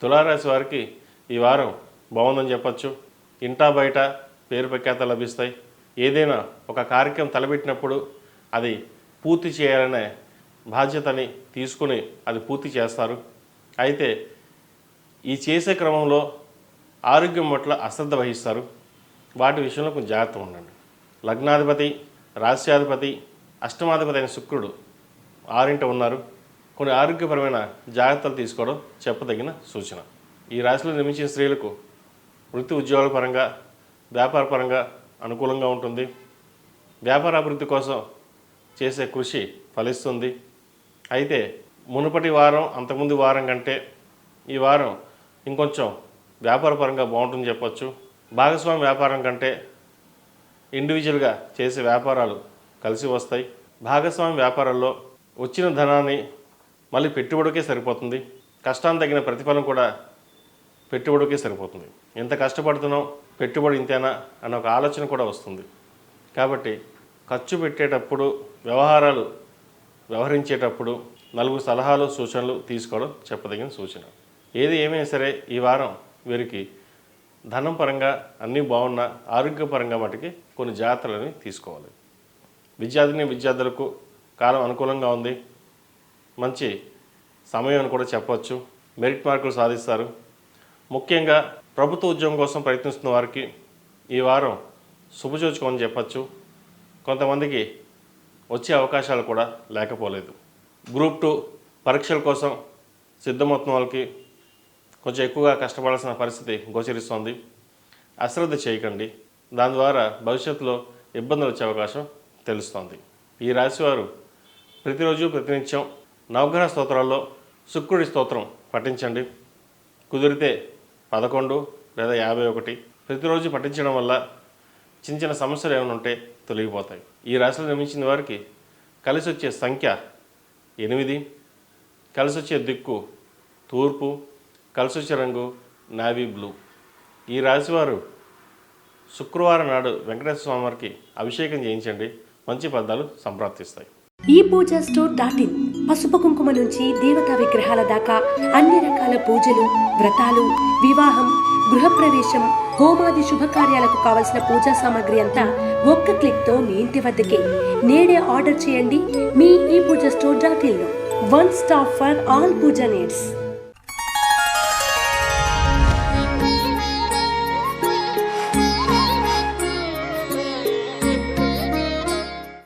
తులారాశి వారికి ఈ వారం బాగుందని చెప్పచ్చు. ఇంటా బయట పేరు ప్రఖ్యాతలు లభిస్తాయి. ఏదైనా ఒక కార్యక్రమం తలపెట్టినప్పుడు అది పూర్తి చేయాలనే బాధ్యతని తీసుకుని అది పూర్తి చేస్తారు. అయితే ఈ చేసే క్రమంలో ఆరోగ్యం పట్ల అశ్రద్ధ వహిస్తారు. వాటి విషయంలో కొంచెం జాగ్రత్తగా ఉండండి. లగ్నాధిపతి, రాశ్యాధిపతి, అష్టమాధిపతి అయిన శుక్రుడు 6ంట ఉన్నారు. కొన్ని ఆరోగ్యపరమైన జాగ్రత్తలు తీసుకోవడం చెప్పదగిన సూచన. ఈ రాశిలో నిర్మించిన స్త్రీలకు వృత్తి ఉద్యోగాల పరంగా, వ్యాపార పరంగా అనుకూలంగా ఉంటుంది. వ్యాపార అభివృద్ధి కోసం చేసే కృషి ఫలిస్తుంది. అయితే మునుపటి వారం, అంతకుముందు వారం కంటే ఈ వారం ఇంకొంచెం వ్యాపార పరంగా బాగుంటుందని చెప్పచ్చు. భాగస్వామి వ్యాపారం కంటే ఇండివిజువల్గా చేసే వ్యాపారాలు కలిసి వస్తాయి. భాగస్వామి వ్యాపారాల్లో వచ్చిన ధనాన్ని మళ్ళీ పెట్టుబడికే సరిపోతుంది. కష్టానికి తగిన ప్రతిఫలం కూడా పెట్టుబడికే సరిపోతుంది. ఎంత కష్టపడుతున్నాం, పెట్టుబడి ఇంతేనా అన్న ఒక ఆలోచన కూడా వస్తుంది. కాబట్టి ఖర్చు పెట్టేటప్పుడు, వ్యవహరించేటప్పుడు నలుగురు సలహాలు, సూచనలు తీసుకోవడం చెప్పదగిన సూచన. ఏది ఏమైనా సరే ఈ వారం వీరికి ధనం పరంగా అన్నీ బాగున్నా ఆరోగ్యపరంగా మటుకి కొన్ని జాగ్రత్తలని తీసుకోవాలి. విద్యార్థులకు కాలం అనుకూలంగా ఉంది. మంచి సమయం అని కూడా చెప్పవచ్చు. మెరిట్ మార్కులు సాధిస్తారు. ముఖ్యంగా ప్రభుత్వ ఉద్యోగం కోసం ప్రయత్నిస్తున్న వారికి ఈ వారం శుభసూచకం అని చెప్పచ్చు. కొంతమందికి వచ్చే అవకాశాలు కూడా లేకపోలేదు. గ్రూప్ 2 పరీక్షల కోసం సిద్ధమవుతున్న వాళ్ళకి కొంచెం ఎక్కువగా కష్టపడాల్సిన పరిస్థితి గోచరిస్తోంది. అశ్రద్ధ చేయకండి. దాని ద్వారా భవిష్యత్తులో ఇబ్బందులు వచ్చే అవకాశం తెలుస్తోంది. ఈ రాశివారు ప్రతిరోజు ప్రతినిత్యం నవగ్రహ స్తోత్రాల్లో శుక్రుడి స్తోత్రం పఠించండి. కుదిరితే 11 లేదా 51 ప్రతిరోజు పఠించడం వల్ల చిన్న చిన్న సమస్యలు ఏమైనా ఉంటే తొలగిపోతాయి. ఈ రాశిలో నిర్మించిన వారికి కలిసి వచ్చే సంఖ్య 8, కలిసి వచ్చే దిక్కు తూర్పు, కలిసి వచ్చే రంగు నావీ బ్లూ. ఈ రాశివారు శుక్రవారం నాడు వెంకటేశ్వర స్వామి వారికి అభిషేకం చేయించండి. మంచి ఫలితాలు సంప్రాప్తిస్తాయి. ఈ పూజా స్టోర్.in పసుపు కుంకుమ నుంచి దేవతా విగ్రహాల దాకా అన్ని రకాల పూజలు, వ్రతాలు, వివాహం, గృహప్రవేశం, హోమాది శుభకార్యాలకు కావలసిన పూజా సామాగ్రి అంతా ఒక్క క్లిక్తో మీ ఇంటి వద్దకే. నేడే ఆర్డర్ చేయండి మీ ఈ పూజా స్టోర్.in లో. One stop for all puja needs.